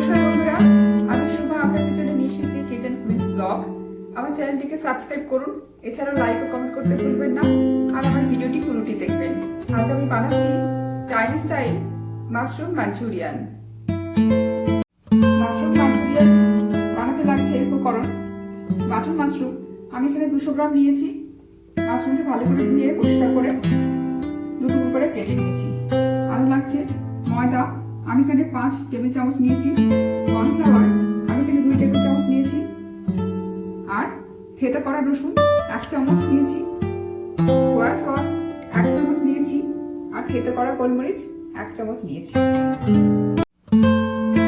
নমস্কার বন্ধুরা, আমি শুভা আপনাদের জন্য নিয়ে এসেছি কিচেন কুইন্স ব্লগ। আমার চ্যানেলটিকে সাবস্ক্রাইব করুন, এছাড়াও লাইক ও কমেন্ট করতে ভুলবেন না, আর আমার ভিডিওটি পুরোটি দেখবেন। আজ আমি বানাচ্ছি Chinese style mushroom Manchurian. Mushroom Manchurian বানাতে লাগছে উপকরণ: বাটন মাশরুম আমি এখানে 200 গ্রাম নিয়েছি। মাশরুমকে ভালো করে ধুয়ে পরিষ্কার করে দুটো করে কেটে নিয়েছি। আরো লাগছে ময়দা, আমি এখানে 5 টেবিল চামচ নিয়েছি। কর্নফ্লাওয়ার আমি এখানে 2 টেবিল চামচ নিয়েছি। আর থেতো করা রসুন 1 চামচ নিয়েছি। সয়া সস 1 চামচ নিয়েছি। আর থেতো করা গোলমরিচ 1 চামচ নিয়েছি।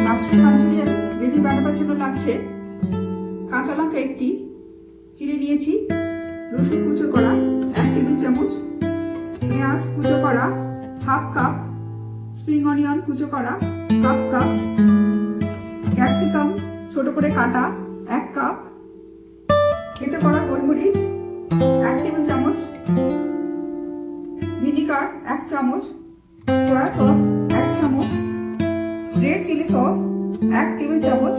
মাশরুম মাঞ্চুরিয়ান গ্রেভি বানাবার জন্য লাগছে কাঁচা লঙ্কা 1টি চিড়ে নিয়েছি, রসুন কুচো করা 1 টেবিল চামচ, পেঁয়াজ কুচো করা 1/2 কাপ, স্প্রিং অনিয়ন কুচো করা 1/2 কাপ, ক্যাপসিকাম ছোট করে কাটা 1 কাপ, থেতো করা গোলমরিচ 1 টেবিল চামচ, ভিনিগার 1 চামচ, সয়া সস 1 চামচ, রেড চিলি সস 1 টেবিল চামচ,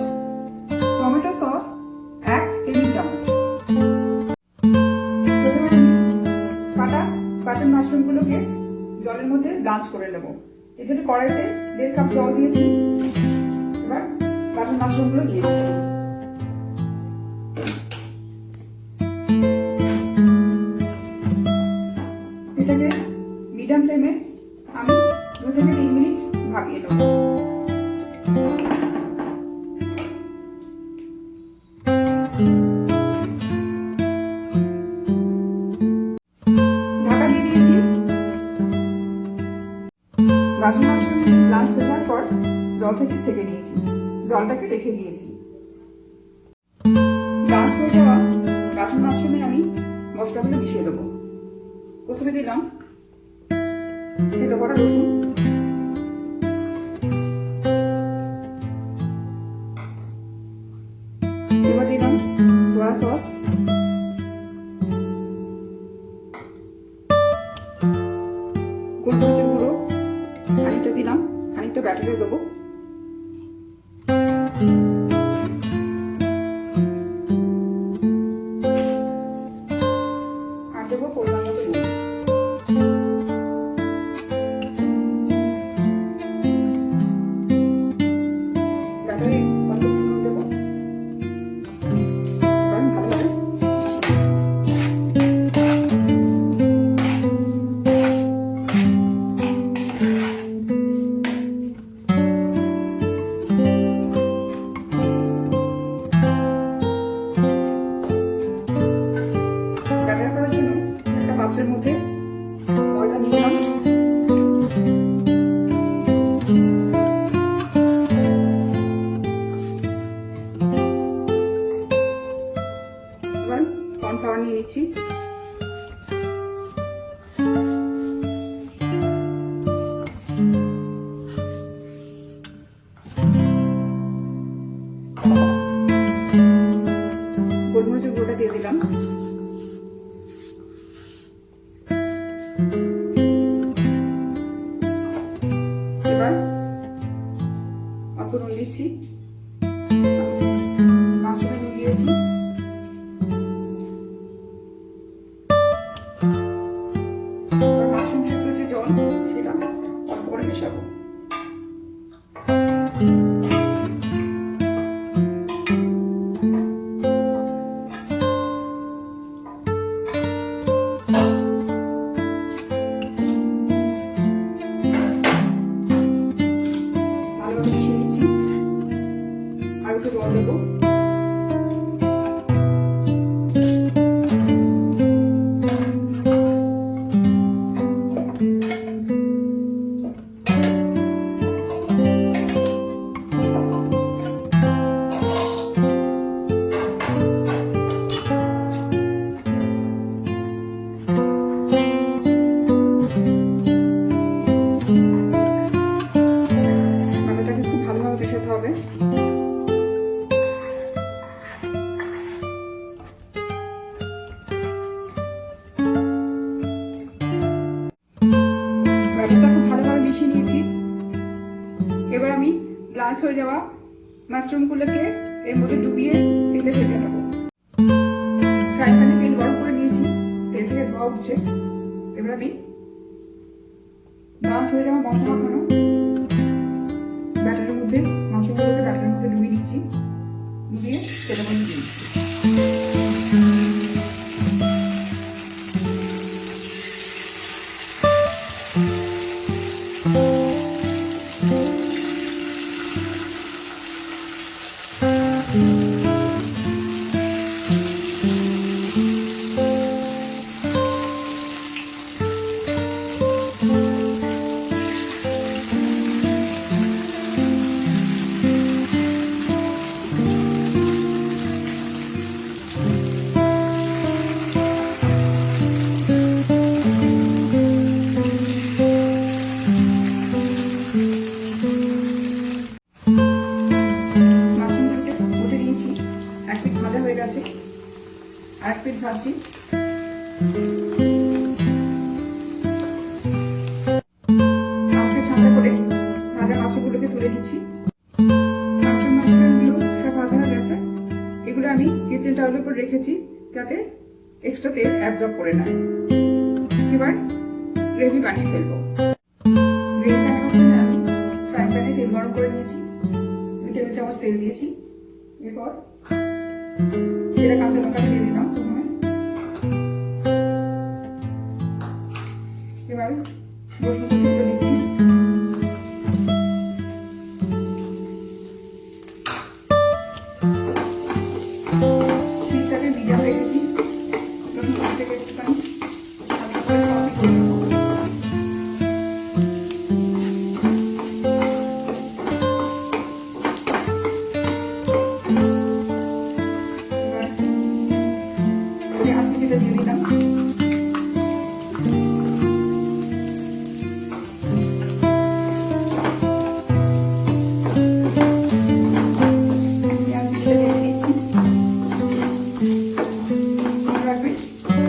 টমেটো সস 1 টেবিল চামচ। প্রথমে আমি বাটন মাশরুমগুলোকে জলের মধ্যে ব্লাঞ্চ করে নেব। এই জন্য কড়াইতে 1.5 কাপ জল দিয়েছি। এবার বাটন মাশরুমগুলো দিয়ে দিচ্ছি। এটাকে মিডিয়াম ফ্লেমে আমি 2 থেকে 3 মিনিট ভাপিয়ে নেব। ঢাকা দিয়ে দিয়েছি। বাটন মাশরুম ব্লাঞ্চ হয়ে যাওয়ার পর জল থেকে ছেঁকে নিয়েছি, জলটাকে রেখে দিয়েছি। ব্লাঞ্চ হয়ে যাওয়া বাটন মাশরুমে আমি মশলাগুলো মিশিয়ে দেবো। প্রথমে দিলাম থেতো করা রসুন, এবার দিলাম সয়া সস, গোলমরিচের গুঁড়ো খানিকটা দিলাম, খানিকটা ব্যাটারে দেবো। আর দেবো পরিমাণ মতো নুন। ব্যাটারে অল্প নুন দেবো। এবার ভালোভাবে ব্যাটার করার জন্য একটা পাত্রের মধ্যে ময়দা নিয়ে নিলাম। এবার কর্নফ্লাওয়ার নিয়ে নিচ্ছি। গোলমরিচের গুঁড়োটা দিয়ে দিলাম। এবার অল্প নুন দিচ্ছি, মাশরুমে নুন দিয়েছি। এবার মাশরুম সেদ্ধ যে জল সেটা অল্প করে মেশাবো। ভালোভাবে মিশিয়ে নিচ্ছি। আর একটু জল দেবো। আটাটাকে খুব ভালোভাবে মেশাতে হবে। ব্যাটারটা খুব ভালোভাবে মিশিয়ে নিয়েছি। এবার আমি ব্লাঞ্চ হয়ে যাওয়া মাশরুমগুলোকে এর মধ্যে ডুবিয়ে তেলে ভেজে নেব। ফ্রাই প্যানে তেল গরম করে নিয়েছি, তেল থেকে ধোয়া উঠছে। এবার আমি ডান্স হয়ে যাওয়া মশলা মাখানো ব্যাটারের মধ্যে মাশরুমগুলোকে ব্যাটারের মধ্যে ডুবিয়ে নিচ্ছি, ডুবিয়ে তেলের মধ্যে দিয়ে দিচ্ছি। এক পিঠ ভাজা হয়ে গেছে, আরেক পিঠ ভাজছি। আজকে ঠান্ডা করে ভাজা মাশরুমগুলোকে তুলে নিচ্ছি। মাশরুমগুলো সব ভাজা হয়ে গেছে। এগুলো আমি কিচেন টাওয়েলের উপর রেখেছি যাতে এক্সট্রা তেল অ্যাবজর্ব করে নেয়। এবার গ্রেভি বানিয়ে ফেলবো। গ্রেভি বানানোর জন্য আমি ফ্রাই প্যানে তেল গরম করে নিয়েছি, 2 টেবিল চামচ তেল দিয়েছি। এরপর সেটা কাঁচা লঙ্কা দিয়ে দিলাম প্রথমে। এবার রসুন কুচিগুলো দিচ্ছি। স্টিকটাকে মিডিয়াম রেখেছি। রসুন কুচিটাকে একটুখানি হালকা করে সফট করে নেব। দিয়ে দিলাম।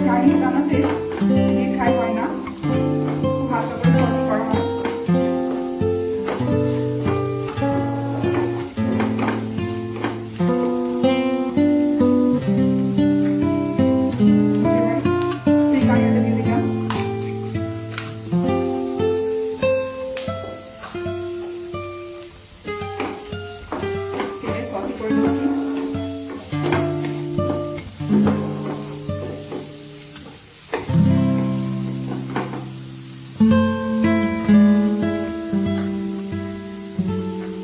চাইনিজ রান্নাতে খাই হয় না, ভালো করে সফট করা হয়।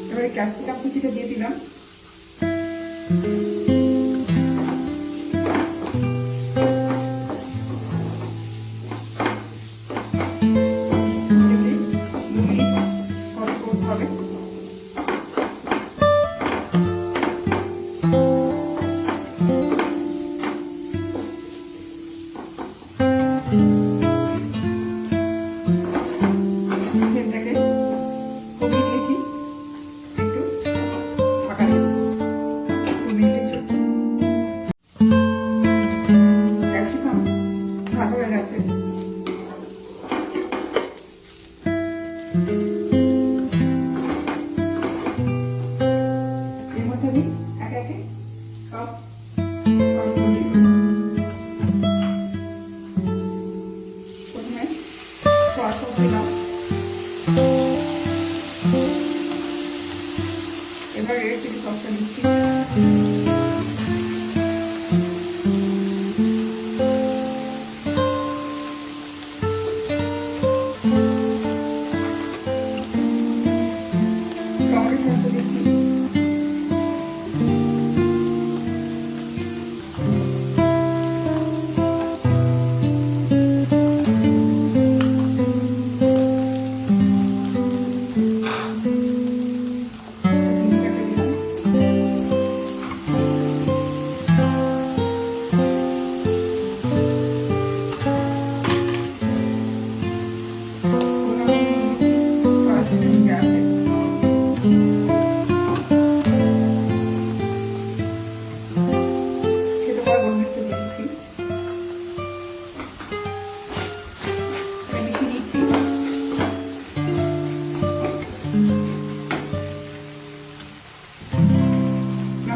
এবারে ক্যাপসিকাম কুচিটা দিয়ে দিলাম। ক্যাপসিকাম ভাজা হয়ে গেছে। এর মধ্যে আমি একে একে সব প্রথমে সয়া সস দিলাম। এবার রেড চিলি সসটা দিচ্ছি।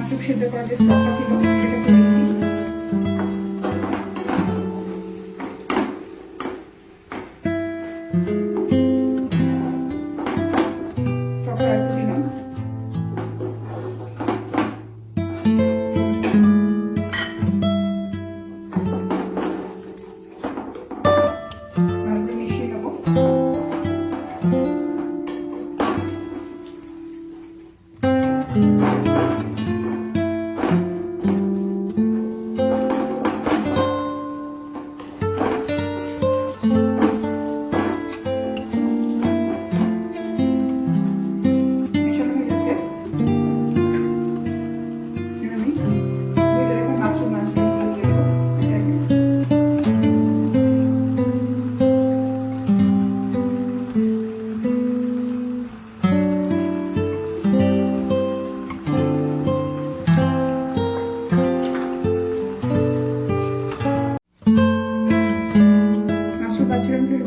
মাশরুম সেদ্ধ করা যে স্টকটা ছিল সেটা একটু দিচ্ছি। স্টকটা একটু দিলাম। ভালো করে মিশিয়ে নেবো।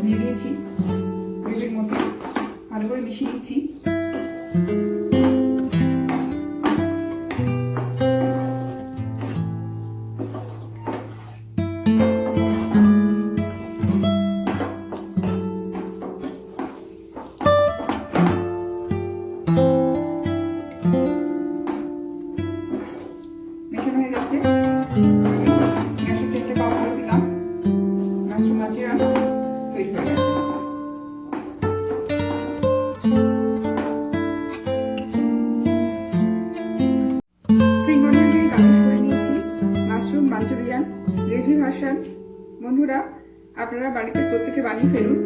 দিয়ে দিয়েছি গ্রেভির মধ্যে, ভালো করে মিশিয়ে দিচ্ছি। মেশানো হয়ে গেছে, গ্যাসের ফ্লেমটা অফ করে দিলাম। মাশরুম মাঞ্চুরিয়ান তৈরি হয়ে গেছে। স্প্রিং অনিয়ন দিয়ে গার্নিশ করে নিয়েছি মাশরুম মাঞ্চুরিয়ান গ্রেভি ভার্সন। বন্ধুরা, আপনারা বাড়িতে প্রত্যেকে বানিয়ে ফেলুন,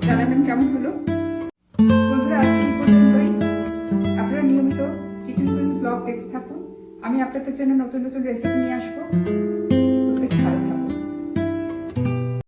জানাবেন কেমন হলো। বন্ধুরা, আজকে এই পর্যন্তই। আপনারা নিয়মিত কিচেন কুইজ ব্লগ দেখতে থাকুন। আমি আপনাদের জন্য নতুন নতুন রেসিপি নিয়ে আসবো।